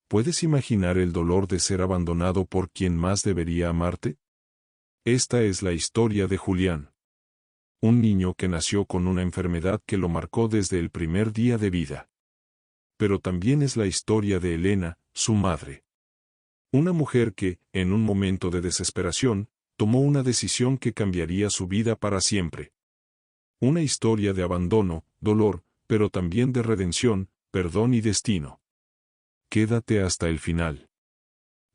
¿puedes imaginar el dolor de ser abandonado por quien más debería amarte? Esta es la historia de Julián. Un niño que nació con una enfermedad que lo marcó desde el primer día de vida. Pero también es la historia de Elena, su madre. Una mujer que, en un momento de desesperación, tomó una decisión que cambiaría su vida para siempre. Una historia de abandono, dolor, pero también de redención, perdón y destino. Quédate hasta el final.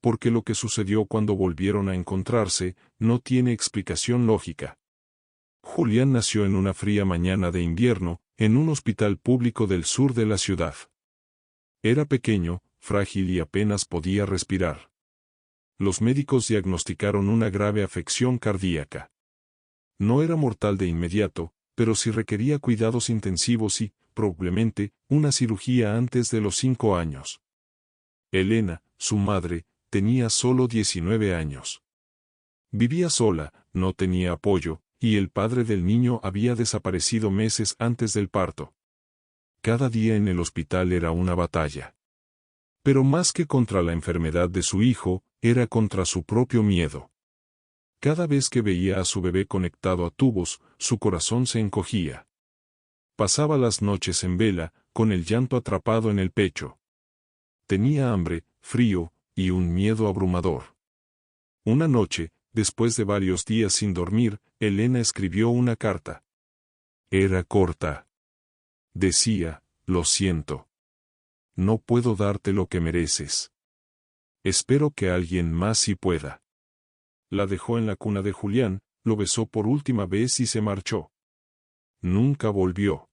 Porque lo que sucedió cuando volvieron a encontrarse, no tiene explicación lógica. Julián nació en una fría mañana de invierno, en un hospital público del sur de la ciudad. Era pequeño, frágil y apenas podía respirar. Los médicos diagnosticaron una grave afección cardíaca. No era mortal de inmediato, pero sí requería cuidados intensivos y, probablemente, una cirugía antes de los 5 años. Elena, su madre, tenía solo 19 años. Vivía sola, no tenía apoyo, y el padre del niño había desaparecido meses antes del parto. Cada día en el hospital era una batalla. Pero más que contra la enfermedad de su hijo, era contra su propio miedo. Cada vez que veía a su bebé conectado a tubos, su corazón se encogía. Pasaba las noches en vela, con el llanto atrapado en el pecho. Tenía hambre, frío, y un miedo abrumador. Una noche, después de varios días sin dormir, Elena escribió una carta. Era corta. Decía, lo siento. No puedo darte lo que mereces. Espero que alguien más sí pueda. La dejó en la cuna de Julián, lo besó por última vez y se marchó. Nunca volvió.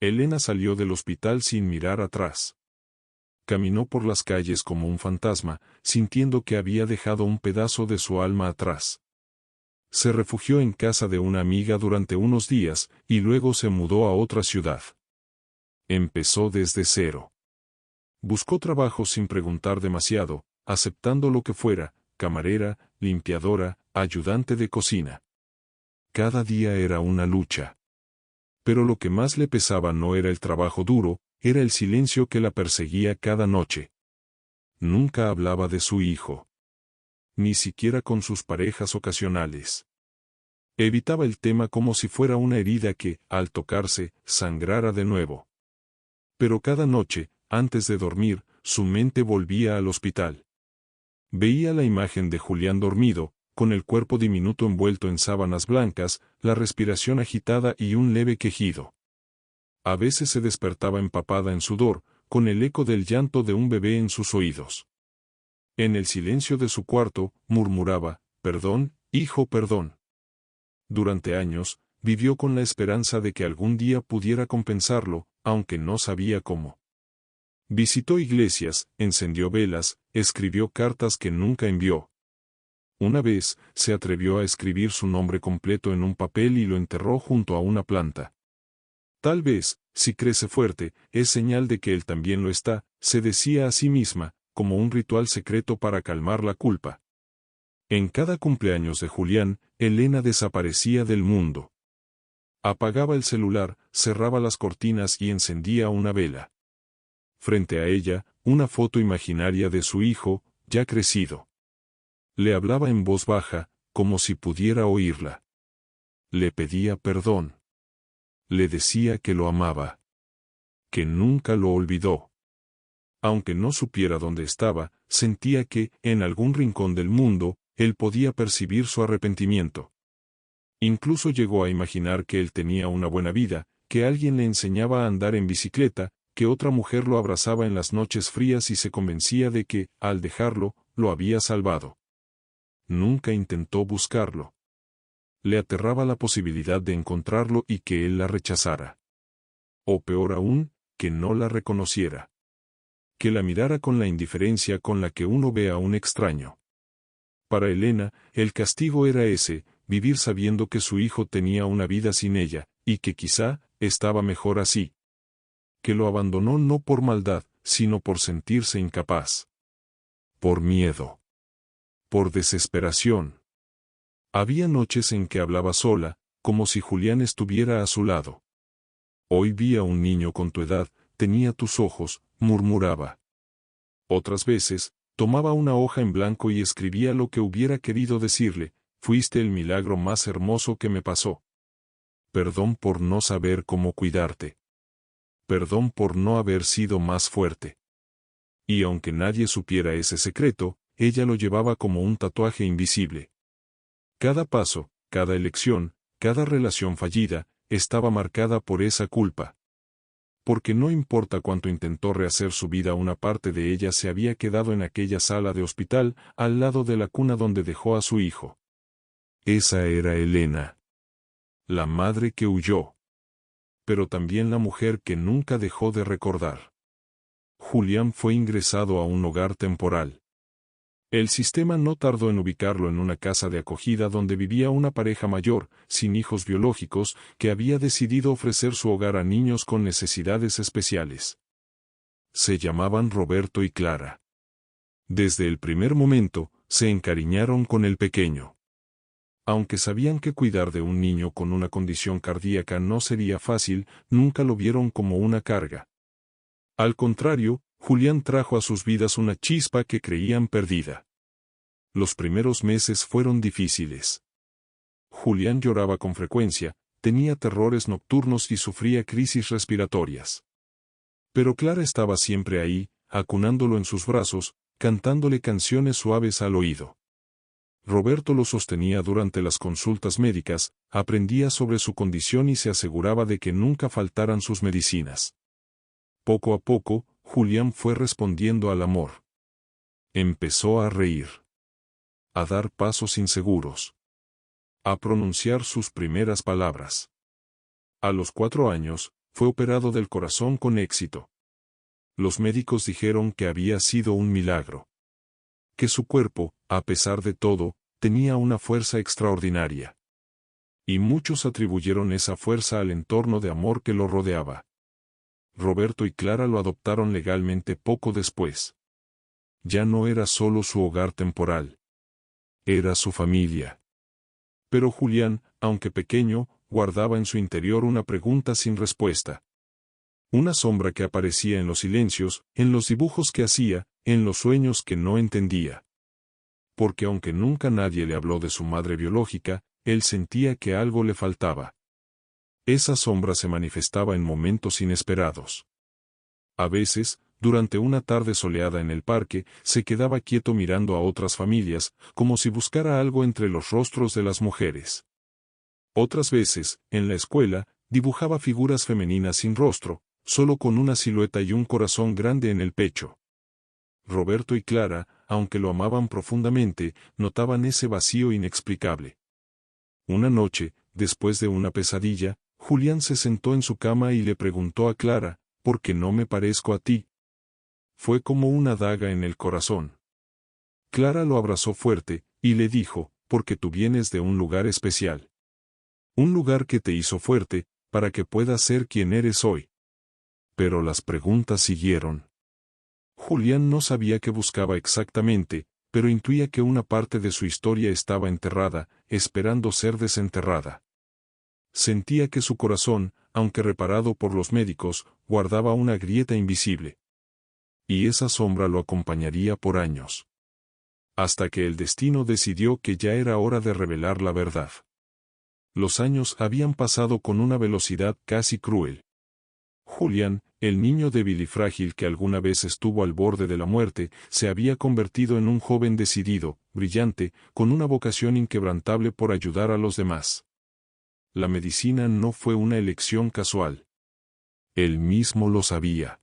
Elena salió del hospital sin mirar atrás. Caminó por las calles como un fantasma, sintiendo que había dejado un pedazo de su alma atrás. Se refugió en casa de una amiga durante unos días, y luego se mudó a otra ciudad. Empezó desde cero. Buscó trabajo sin preguntar demasiado, aceptando lo que fuera, camarera, limpiadora, ayudante de cocina. Cada día era una lucha. Pero lo que más le pesaba no era el trabajo duro, era el silencio que la perseguía cada noche. Nunca hablaba de su hijo. Ni siquiera con sus parejas ocasionales. Evitaba el tema como si fuera una herida que, al tocarse, sangrara de nuevo. Pero cada noche, antes de dormir, su mente volvía al hospital. Veía la imagen de Julián dormido, con el cuerpo diminuto envuelto en sábanas blancas, la respiración agitada y un leve quejido. A veces se despertaba empapada en sudor, con el eco del llanto de un bebé en sus oídos. En el silencio de su cuarto, murmuraba, «Perdón, hijo, perdón». Durante años, vivió con la esperanza de que algún día pudiera compensarlo, aunque no sabía cómo. Visitó iglesias, encendió velas, escribió cartas que nunca envió. Una vez, se atrevió a escribir su nombre completo en un papel y lo enterró junto a una planta. Tal vez, si crece fuerte, es señal de que él también lo está, se decía a sí misma, como un ritual secreto para calmar la culpa. En cada cumpleaños de Julián, Elena desaparecía del mundo. Apagaba el celular, cerraba las cortinas y encendía una vela. Frente a ella, una foto imaginaria de su hijo, ya crecido. Le hablaba en voz baja, como si pudiera oírla. Le pedía perdón. Le decía que lo amaba. Que nunca lo olvidó. Aunque no supiera dónde estaba, sentía que, en algún rincón del mundo, él podía percibir su arrepentimiento. Incluso llegó a imaginar que él tenía una buena vida, que alguien le enseñaba a andar en bicicleta, que otra mujer lo abrazaba en las noches frías y se convencía de que, al dejarlo, lo había salvado. Nunca intentó buscarlo. Le aterraba la posibilidad de encontrarlo y que él la rechazara. O peor aún, que no la reconociera. Que la mirara con la indiferencia con la que uno ve a un extraño. Para Elena, el castigo era ese, vivir sabiendo que su hijo tenía una vida sin ella, y que quizá, estaba mejor así. Que lo abandonó no por maldad, sino por sentirse incapaz. Por miedo. Por desesperación. Había noches en que hablaba sola, como si Julián estuviera a su lado. Hoy vi a un niño con tu edad, tenía tus ojos, murmuraba. Otras veces, tomaba una hoja en blanco y escribía lo que hubiera querido decirle: fuiste el milagro más hermoso que me pasó. Perdón por no saber cómo cuidarte. Perdón por no haber sido más fuerte. Y aunque nadie supiera ese secreto, ella lo llevaba como un tatuaje invisible. Cada paso, cada elección, cada relación fallida, estaba marcada por esa culpa. Porque no importa cuánto intentó rehacer su vida, una parte de ella se había quedado en aquella sala de hospital, al lado de la cuna donde dejó a su hijo. Esa era Elena. La madre que huyó. Pero también la mujer que nunca dejó de recordar. Julián fue ingresado a un hogar temporal. El sistema no tardó en ubicarlo en una casa de acogida donde vivía una pareja mayor, sin hijos biológicos, que había decidido ofrecer su hogar a niños con necesidades especiales. Se llamaban Roberto y Clara. Desde el primer momento, se encariñaron con el pequeño. Aunque sabían que cuidar de un niño con una condición cardíaca no sería fácil, nunca lo vieron como una carga. Al contrario, Julián trajo a sus vidas una chispa que creían perdida. Los primeros meses fueron difíciles. Julián lloraba con frecuencia, tenía terrores nocturnos y sufría crisis respiratorias. Pero Clara estaba siempre ahí, acunándolo en sus brazos, cantándole canciones suaves al oído. Roberto lo sostenía durante las consultas médicas, aprendía sobre su condición y se aseguraba de que nunca faltaran sus medicinas. Poco a poco, Julián fue respondiendo al amor. Empezó a reír. A dar pasos inseguros. A pronunciar sus primeras palabras. A los 4 años, fue operado del corazón con éxito. Los médicos dijeron que había sido un milagro. Que su cuerpo, a pesar de todo, tenía una fuerza extraordinaria. Y muchos atribuyeron esa fuerza al entorno de amor que lo rodeaba. Roberto y Clara lo adoptaron legalmente poco después. Ya no era solo su hogar temporal. Era su familia. Pero Julián, aunque pequeño, guardaba en su interior una pregunta sin respuesta. Una sombra que aparecía en los silencios, en los dibujos que hacía, en los sueños que no entendía. Porque aunque nunca nadie le habló de su madre biológica, él sentía que algo le faltaba. Esa sombra se manifestaba en momentos inesperados. A veces, durante una tarde soleada en el parque, se quedaba quieto mirando a otras familias, como si buscara algo entre los rostros de las mujeres. Otras veces, en la escuela, dibujaba figuras femeninas sin rostro, solo con una silueta y un corazón grande en el pecho. Roberto y Clara, aunque lo amaban profundamente, notaban ese vacío inexplicable. Una noche, después de una pesadilla, Julián se sentó en su cama y le preguntó a Clara: ¿por qué no me parezco a ti? Fue como una daga en el corazón. Clara lo abrazó fuerte, y le dijo: porque tú vienes de un lugar especial. Un lugar que te hizo fuerte, para que puedas ser quien eres hoy. Pero las preguntas siguieron. Julián no sabía qué buscaba exactamente, pero intuía que una parte de su historia estaba enterrada, esperando ser desenterrada. Sentía que su corazón, aunque reparado por los médicos, guardaba una grieta invisible. Y esa sombra lo acompañaría por años. Hasta que el destino decidió que ya era hora de revelar la verdad. Los años habían pasado con una velocidad casi cruel. Julián, el niño débil y frágil que alguna vez estuvo al borde de la muerte, se había convertido en un joven decidido, brillante, con una vocación inquebrantable por ayudar a los demás. La medicina no fue una elección casual. Él mismo lo sabía.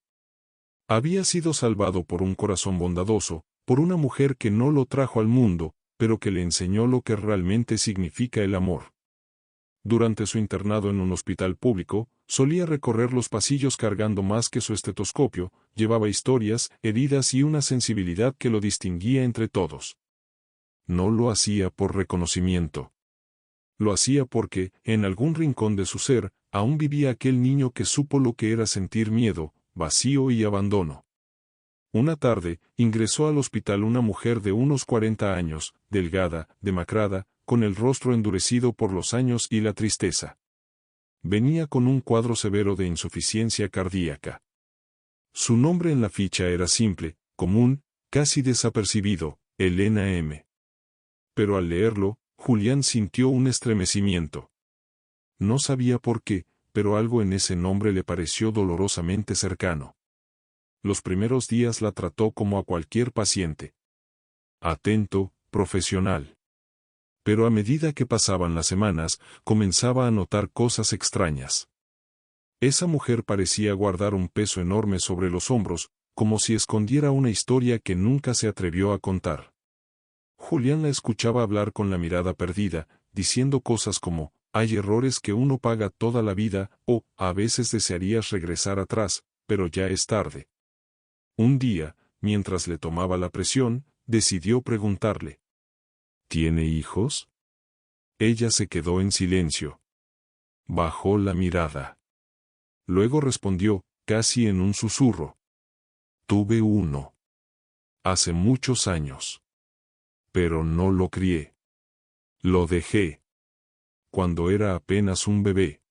Había sido salvado por un corazón bondadoso, por una mujer que no lo trajo al mundo, pero que le enseñó lo que realmente significa el amor. Durante su internado en un hospital público, solía recorrer los pasillos cargando más que su estetoscopio, llevaba historias, heridas y una sensibilidad que lo distinguía entre todos. No lo hacía por reconocimiento. Lo hacía porque, en algún rincón de su ser, aún vivía aquel niño que supo lo que era sentir miedo, vacío y abandono. Una tarde, ingresó al hospital una mujer de unos 40 años, delgada, demacrada, con el rostro endurecido por los años y la tristeza. Venía con un cuadro severo de insuficiencia cardíaca. Su nombre en la ficha era simple: común, casi desapercibido, Elena M. Pero al leerlo, Julián sintió un estremecimiento. No sabía por qué, pero algo en ese nombre le pareció dolorosamente cercano. Los primeros días la trató como a cualquier paciente. Atento, profesional. Pero a medida que pasaban las semanas, comenzaba a notar cosas extrañas. Esa mujer parecía guardar un peso enorme sobre los hombros, como si escondiera una historia que nunca se atrevió a contar. Julián la escuchaba hablar con la mirada perdida, diciendo cosas como, hay errores que uno paga toda la vida, o, a veces desearías regresar atrás, pero ya es tarde. Un día, mientras le tomaba la presión, decidió preguntarle. ¿Tiene hijos? Ella se quedó en silencio. Bajó la mirada. Luego respondió, casi en un susurro. Tuve uno. Hace muchos años. Pero no lo crié. Lo dejé. Cuando era apenas un bebé.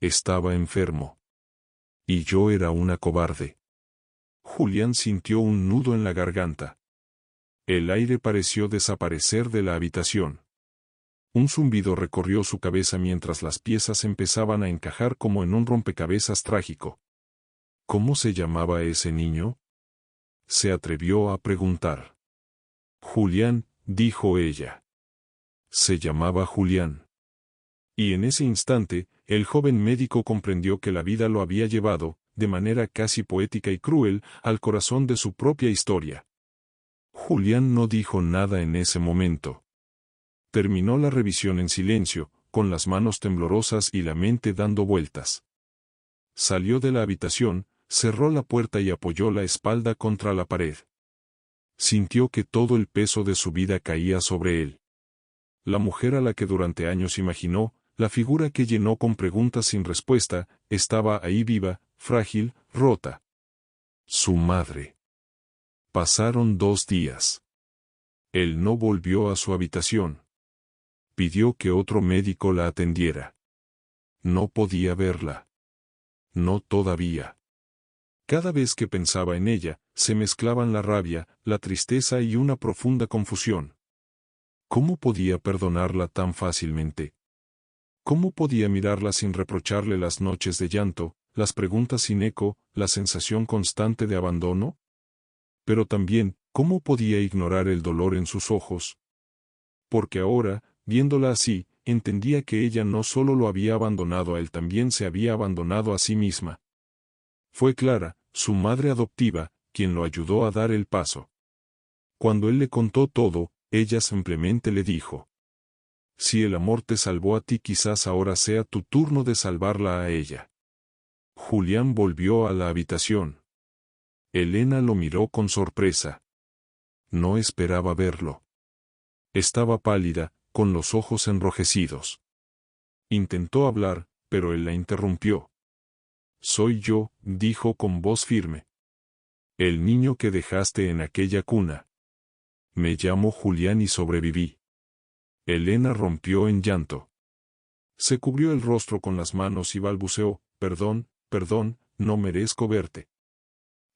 Estaba enfermo. Y yo era una cobarde. Julián sintió un nudo en la garganta. El aire pareció desaparecer de la habitación. Un zumbido recorrió su cabeza mientras las piezas empezaban a encajar como en un rompecabezas trágico. ¿Cómo se llamaba ese niño? Se atrevió a preguntar. Julián, dijo ella. Se llamaba Julián. Y en ese instante, el joven médico comprendió que la vida lo había llevado, de manera casi poética y cruel, al corazón de su propia historia. Julián no dijo nada en ese momento. Terminó la revisión en silencio, con las manos temblorosas y la mente dando vueltas. Salió de la habitación, cerró la puerta y apoyó la espalda contra la pared. Sintió que todo el peso de su vida caía sobre él. La mujer a la que durante años imaginó, la figura que llenó con preguntas sin respuesta, estaba ahí viva, frágil, rota. Su madre. Pasaron 2 días. Él no volvió a su habitación. Pidió que otro médico la atendiera. No podía verla. No todavía. Cada vez que pensaba en ella, se mezclaban la rabia, la tristeza y una profunda confusión. ¿Cómo podía perdonarla tan fácilmente? ¿Cómo podía mirarla sin reprocharle las noches de llanto, las preguntas sin eco, la sensación constante de abandono? Pero también, ¿cómo podía ignorar el dolor en sus ojos? Porque ahora, viéndola así, entendía que ella no solo lo había abandonado a él, también se había abandonado a sí misma. Fue Clara, su madre adoptiva, quien lo ayudó a dar el paso. Cuando él le contó todo, ella simplemente le dijo: si el amor te salvó a ti, quizás ahora sea tu turno de salvarla a ella. Julián volvió a la habitación. Elena lo miró con sorpresa. No esperaba verlo. Estaba pálida, con los ojos enrojecidos. Intentó hablar, pero él la interrumpió. Soy yo, dijo con voz firme. El niño que dejaste en aquella cuna. Me llamo Julián y sobreviví. Elena rompió en llanto. Se cubrió el rostro con las manos y balbuceó, perdón, perdón, no merezco verte.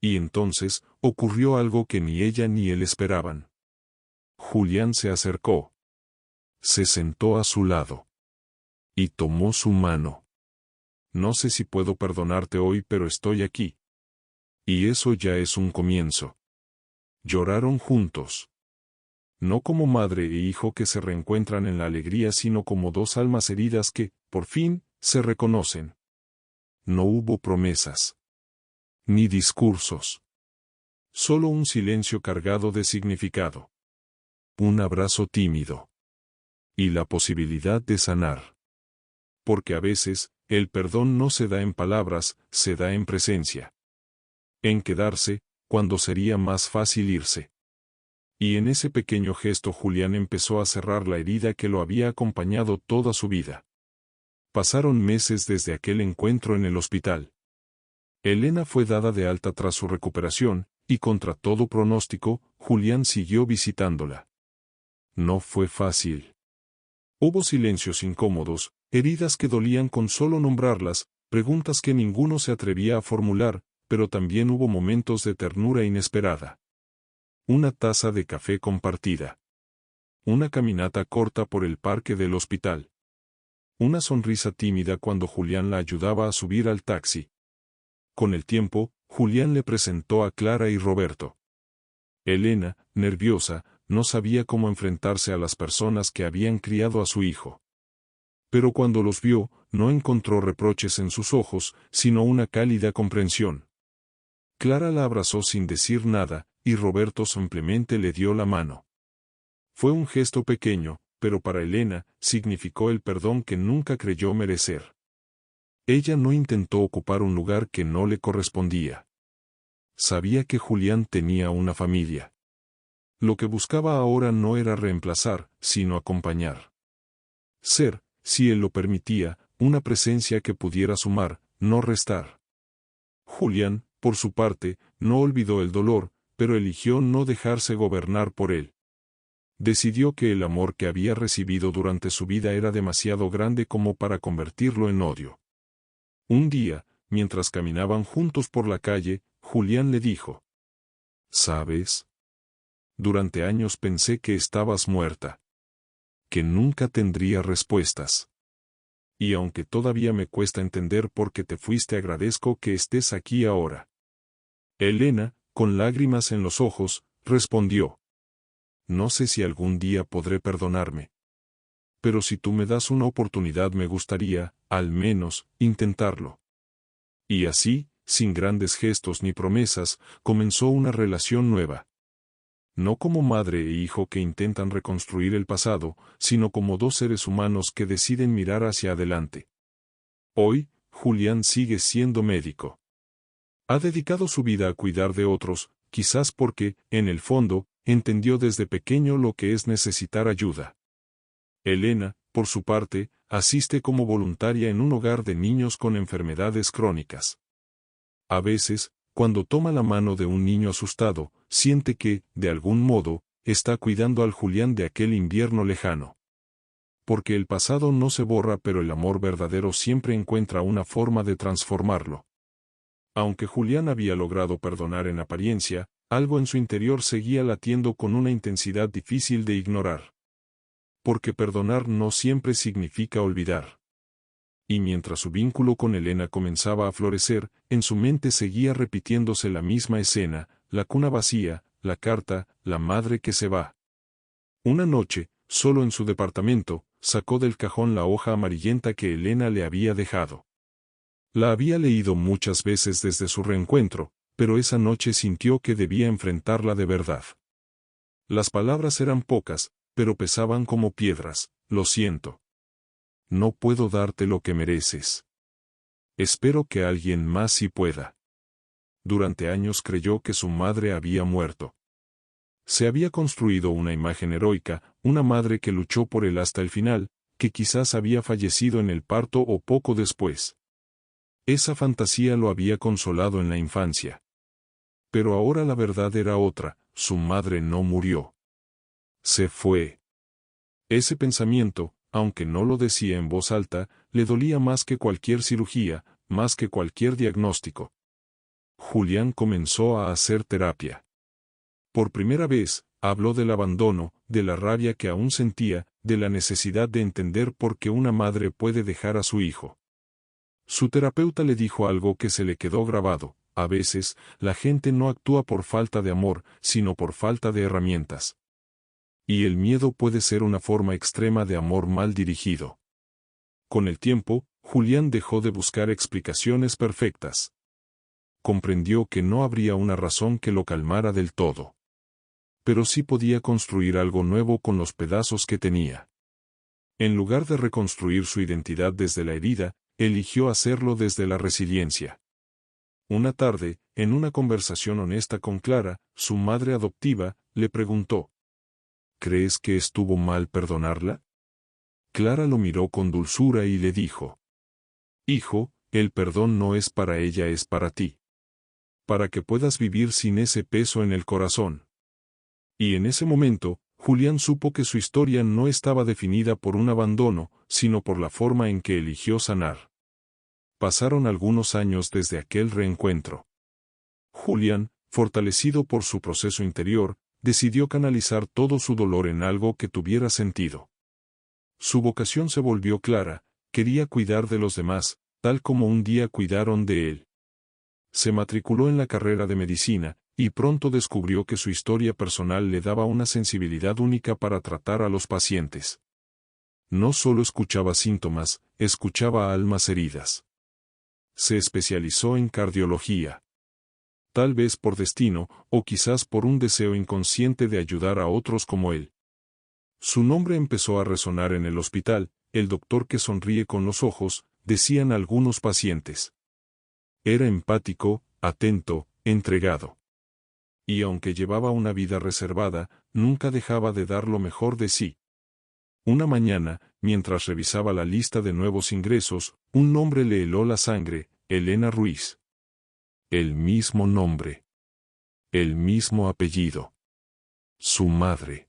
Y entonces, ocurrió algo que ni ella ni él esperaban. Julián se acercó. Se sentó a su lado. Y tomó su mano. No sé si puedo perdonarte hoy, pero estoy aquí. Y eso ya es un comienzo. Lloraron juntos. No como madre e hijo que se reencuentran en la alegría, sino como 2 almas heridas que, por fin, se reconocen. No hubo promesas. Ni discursos. Solo un silencio cargado de significado. Un abrazo tímido. Y la posibilidad de sanar. Porque a veces, el perdón no se da en palabras, se da en presencia. En quedarse, cuando sería más fácil irse. Y en ese pequeño gesto Julián empezó a cerrar la herida que lo había acompañado toda su vida. Pasaron meses desde aquel encuentro en el hospital. Elena fue dada de alta tras su recuperación, y contra todo pronóstico, Julián siguió visitándola. No fue fácil. Hubo silencios incómodos, heridas que dolían con solo nombrarlas, preguntas que ninguno se atrevía a formular, pero también hubo momentos de ternura inesperada. Una taza de café compartida. Una caminata corta por el parque del hospital. Una sonrisa tímida cuando Julián la ayudaba a subir al taxi. Con el tiempo, Julián le presentó a Clara y Roberto. Elena, nerviosa, no sabía cómo enfrentarse a las personas que habían criado a su hijo. Pero cuando los vio, no encontró reproches en sus ojos, sino una cálida comprensión. Clara la abrazó sin decir nada, y Roberto simplemente le dio la mano. Fue un gesto pequeño, pero para Elena, significó el perdón que nunca creyó merecer. Ella no intentó ocupar un lugar que no le correspondía. Sabía que Julián tenía una familia. Lo que buscaba ahora no era reemplazar, sino acompañar. Ser, si él lo permitía, una presencia que pudiera sumar, no restar. Julián, por su parte, no olvidó el dolor, pero eligió no dejarse gobernar por él. Decidió que el amor que había recibido durante su vida era demasiado grande como para convertirlo en odio. Un día, mientras caminaban juntos por la calle, Julián le dijo: ¿Sabes? Durante años pensé que estabas muerta. Que nunca tendría respuestas. Y aunque todavía me cuesta entender por qué te fuiste, agradezco que estés aquí ahora. Elena, con lágrimas en los ojos, respondió: No sé si algún día podré perdonarme. Pero si tú me das una oportunidad me gustaría, al menos, intentarlo. Y así, sin grandes gestos ni promesas, comenzó una relación nueva. No como madre e hijo que intentan reconstruir el pasado, sino como dos seres humanos que deciden mirar hacia adelante. Hoy, Julián sigue siendo médico. Ha dedicado su vida a cuidar de otros, quizás porque, en el fondo, entendió desde pequeño lo que es necesitar ayuda. Elena, por su parte, asiste como voluntaria en un hogar de niños con enfermedades crónicas. A veces, cuando toma la mano de un niño asustado, siente que, de algún modo, está cuidando al Julián de aquel invierno lejano. Porque el pasado no se borra, pero el amor verdadero siempre encuentra una forma de transformarlo. Aunque Julián había logrado perdonar en apariencia, algo en su interior seguía latiendo con una intensidad difícil de ignorar. Porque perdonar no siempre significa olvidar. Y mientras su vínculo con Elena comenzaba a florecer, en su mente seguía repitiéndose la misma escena: la cuna vacía, la carta, la madre que se va. Una noche, solo en su departamento, sacó del cajón la hoja amarillenta que Elena le había dejado. La había leído muchas veces desde su reencuentro, pero esa noche sintió que debía enfrentarla de verdad. Las palabras eran pocas, pero pesaban como piedras: lo siento. No puedo darte lo que mereces. Espero que alguien más sí pueda. Durante años creyó que su madre había muerto. Se había construido una imagen heroica, una madre que luchó por él hasta el final, que quizás había fallecido en el parto o poco después. Esa fantasía lo había consolado en la infancia. Pero ahora la verdad era otra: su madre no murió. Se fue. Ese pensamiento, aunque no lo decía en voz alta, le dolía más que cualquier cirugía, más que cualquier diagnóstico. Julián comenzó a hacer terapia. Por primera vez, habló del abandono, de la rabia que aún sentía, de la necesidad de entender por qué una madre puede dejar a su hijo. Su terapeuta le dijo algo que se le quedó grabado: a veces, la gente no actúa por falta de amor, sino por falta de herramientas. Y el miedo puede ser una forma extrema de amor mal dirigido. Con el tiempo, Julián dejó de buscar explicaciones perfectas. Comprendió que no habría una razón que lo calmara del todo. Pero sí podía construir algo nuevo con los pedazos que tenía. En lugar de reconstruir su identidad desde la herida, eligió hacerlo desde la resiliencia. Una tarde, en una conversación honesta con Clara, su madre adoptiva, le preguntó: ¿crees que estuvo mal perdonarla? Clara lo miró con dulzura y le dijo: hijo, el perdón no es para ella, es para ti. Para que puedas vivir sin ese peso en el corazón. Y en ese momento, Julián supo que su historia no estaba definida por un abandono, sino por la forma en que eligió sanar. Pasaron algunos años desde aquel reencuentro. Julián, fortalecido por su proceso interior, decidió canalizar todo su dolor en algo que tuviera sentido. Su vocación se volvió clara, quería cuidar de los demás, tal como un día cuidaron de él. Se matriculó en la carrera de medicina, y pronto descubrió que su historia personal le daba una sensibilidad única para tratar a los pacientes. No solo escuchaba síntomas, escuchaba almas heridas. Se especializó en cardiología. Tal vez por destino, o quizás por un deseo inconsciente de ayudar a otros como él. Su nombre empezó a resonar en el hospital, el doctor que sonríe con los ojos, decían algunos pacientes. Era empático, atento, entregado. Y aunque llevaba una vida reservada, nunca dejaba de dar lo mejor de sí. Una mañana, mientras revisaba la lista de nuevos ingresos, un nombre le heló la sangre: Elena Ruiz. El mismo nombre. El mismo apellido. Su madre.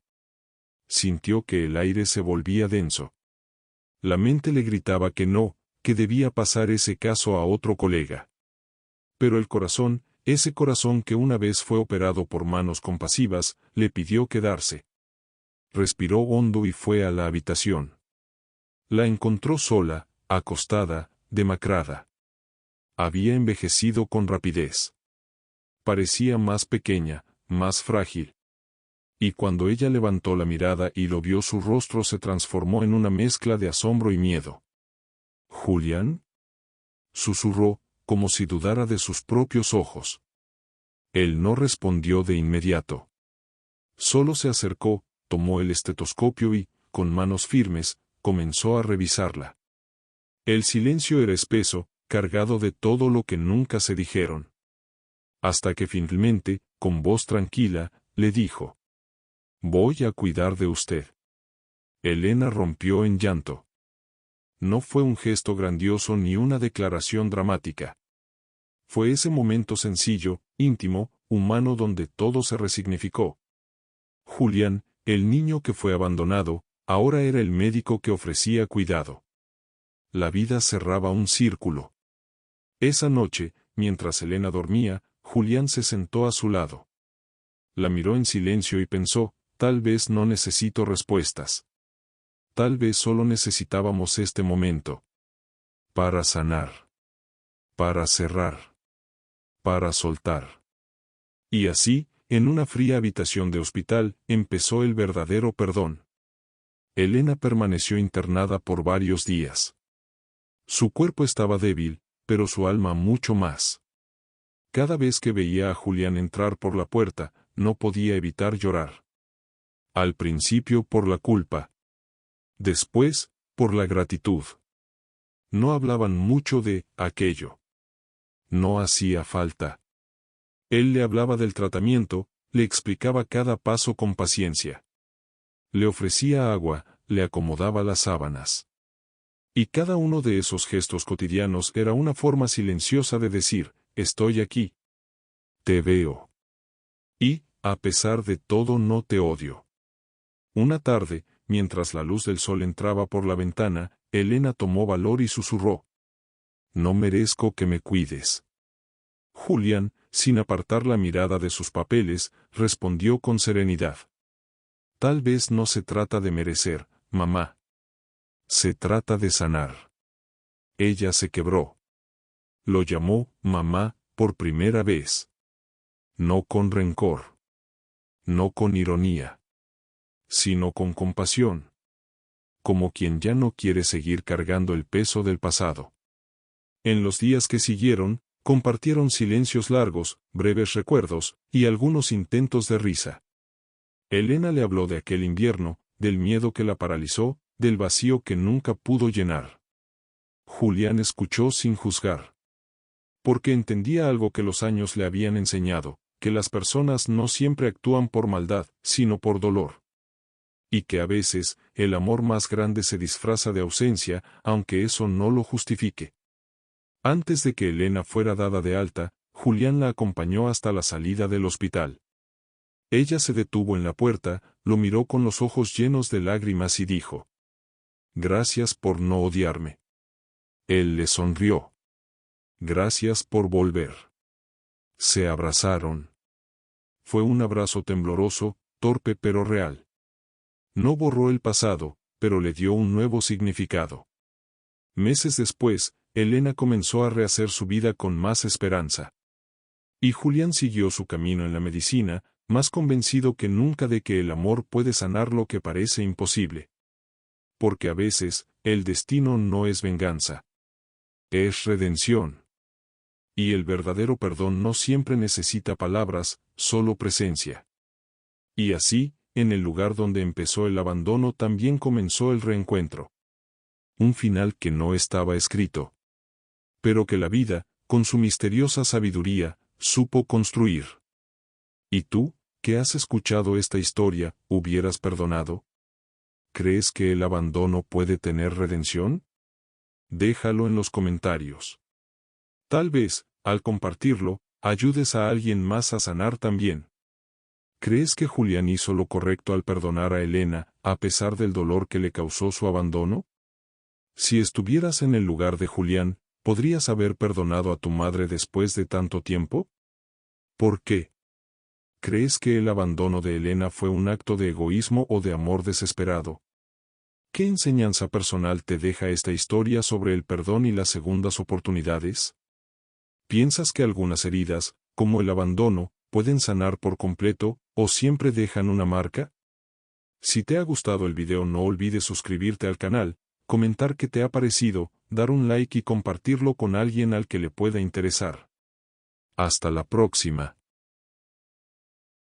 Sintió que el aire se volvía denso. La mente le gritaba que no, que debía pasar ese caso a otro colega. Pero el corazón, ese corazón que una vez fue operado por manos compasivas, le pidió quedarse. Respiró hondo y fue a la habitación. La encontró sola, acostada, demacrada. Había envejecido con rapidez. Parecía más pequeña, más frágil. Y cuando ella levantó la mirada y lo vio, su rostro se transformó en una mezcla de asombro y miedo. ¿Julián? Susurró, como si dudara de sus propios ojos. Él no respondió de inmediato. Solo se acercó, tomó el estetoscopio y, con manos firmes, comenzó a revisarla. El silencio era espeso, cargado de todo lo que nunca se dijeron. Hasta que finalmente, con voz tranquila, le dijo: «Voy a cuidar de usted». Elena rompió en llanto. No fue un gesto grandioso ni una declaración dramática. Fue ese momento sencillo, íntimo, humano donde todo se resignificó. Julián, el niño que fue abandonado, ahora era el médico que ofrecía cuidado. La vida cerraba un círculo. Esa noche, mientras Elena dormía, Julián se sentó a su lado. La miró en silencio y pensó: tal vez no necesito respuestas. Tal vez solo necesitábamos este momento. Para sanar. Para cerrar. Para soltar. Y así, en una fría habitación de hospital, empezó el verdadero perdón. Elena permaneció internada por varios días. Su cuerpo estaba débil, pero su alma mucho más. Cada vez que veía a Julián entrar por la puerta, no podía evitar llorar. Al principio por la culpa. Después, por la gratitud. No hablaban mucho de aquello. No hacía falta. Él le hablaba del tratamiento, le explicaba cada paso con paciencia. Le ofrecía agua, le acomodaba las sábanas. Y cada uno de esos gestos cotidianos era una forma silenciosa de decir: estoy aquí. Te veo. Y, a pesar de todo, no te odio. Una tarde, mientras la luz del sol entraba por la ventana, Elena tomó valor y susurró: no merezco que me cuides. Julián, sin apartar la mirada de sus papeles, respondió con serenidad: tal vez no se trata de merecer, mamá. Se trata de sanar. Ella se quebró. Lo llamó mamá por primera vez. No con rencor. No con ironía. Sino con compasión. Como quien ya no quiere seguir cargando el peso del pasado. En los días que siguieron, compartieron silencios largos, breves recuerdos, y algunos intentos de risa. Elena le habló de aquel invierno, del miedo que la paralizó, del vacío que nunca pudo llenar. Julián escuchó sin juzgar. Porque entendía algo que los años le habían enseñado: que las personas no siempre actúan por maldad, sino por dolor. Y que a veces, el amor más grande se disfraza de ausencia, aunque eso no lo justifique. Antes de que Elena fuera dada de alta, Julián la acompañó hasta la salida del hospital. Ella se detuvo en la puerta, lo miró con los ojos llenos de lágrimas y dijo: gracias por no odiarme. Él le sonrió. Gracias por volver. Se abrazaron. Fue un abrazo tembloroso, torpe pero real. No borró el pasado, pero le dio un nuevo significado. Meses después, Elena comenzó a rehacer su vida con más esperanza. Y Julián siguió su camino en la medicina, más convencido que nunca de que el amor puede sanar lo que parece imposible. Porque a veces, el destino no es venganza. Es redención. Y el verdadero perdón no siempre necesita palabras, solo presencia. Y así, en el lugar donde empezó el abandono también comenzó el reencuentro. Un final que no estaba escrito. Pero que la vida, con su misteriosa sabiduría, supo construir. ¿Y tú, que has escuchado esta historia, hubieras perdonado? ¿Crees que el abandono puede tener redención? Déjalo en los comentarios. Tal vez, al compartirlo, ayudes a alguien más a sanar también. ¿Crees que Julián hizo lo correcto al perdonar a Elena, a pesar del dolor que le causó su abandono? Si estuvieras en el lugar de Julián, ¿podrías haber perdonado a tu madre después de tanto tiempo? ¿Por qué? ¿Crees que el abandono de Elena fue un acto de egoísmo o de amor desesperado? ¿Qué enseñanza personal te deja esta historia sobre el perdón y las segundas oportunidades? ¿Piensas que algunas heridas, como el abandono, pueden sanar por completo, o siempre dejan una marca? Si te ha gustado el video no olvides suscribirte al canal, comentar qué te ha parecido, dar un like y compartirlo con alguien al que le pueda interesar. Hasta la próxima.